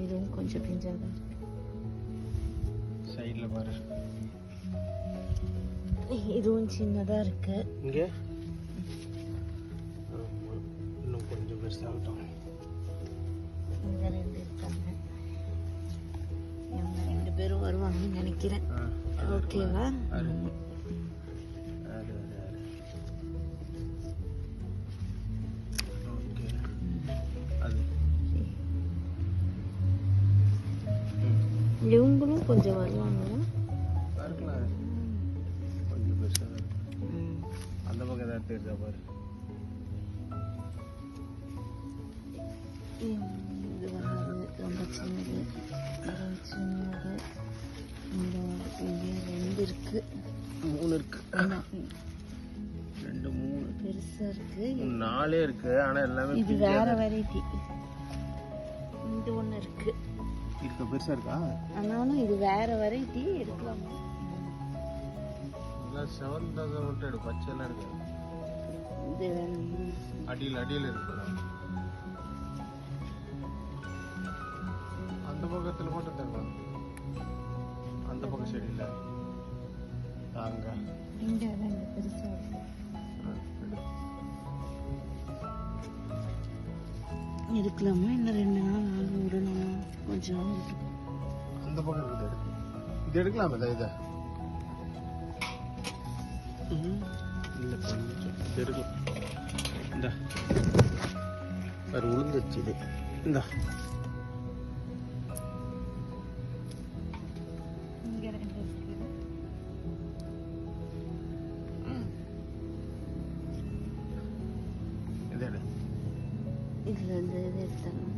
இதுவும் கொஞ்சம் பிஞ்சாக தான் இருக்கு. சைடில் பாரு, இதுவும் சின்னதாக இருக்கு. இங்கே இன்னும் கொஞ்சம் பெருசாகட்டும். இங்கே 2 இருக்காங்க. இவங்க 2 பேரும் வருவாங்கன்னு நினைக்கிறேன். ஓகேவா? இவங்களும் கொஞ்சம் வருவாங்க. கொஞ்சம் பெருசாக அந்த பக்கம் ஏதாவது தெரிஞ்சா பாரு. இது வந்து ரொம்ப சின்னது, சின்னது. இந்த இங்கே 2 இருக்கு, 3 இருக்கு. 2 3 பெருசா இருக்கு. 4 இருக்கு. ஆனா எல்லாமே இது வேற வெரைட்டி. இந்த ஒண்ணு இருக்கு, இதுக்கு பெருசா இருக்கா? ஆனாலும் இது வேற வெரைட்டி. எடுக்கலாம். செவந்ததை மட்டும் எடு, பச்சைலாம் இருக்கு. இது அடியில் இருக்கு. அந்த பக்கத்தில் மட்டும் தரலாம். அந்த பக்கம் சைடு இல்லை, அங்க இங்க பெருசா இருக்கு. எடுக்கலாமா? இன்னும் 2 நாள் ஆகும், விடணுமா? கொஞ்சம் அந்த பக்கம் இருக்குது. இது எடுக்கலாமா? இதை இல்லை, கொஞ்சம் எடுக்கும். இந்த வேறு உளுந்துச்சு. இது இந்த இங்க 2 இருக்கு. இது எடு. இதுல இருந்து இது எடுத்தலாம்.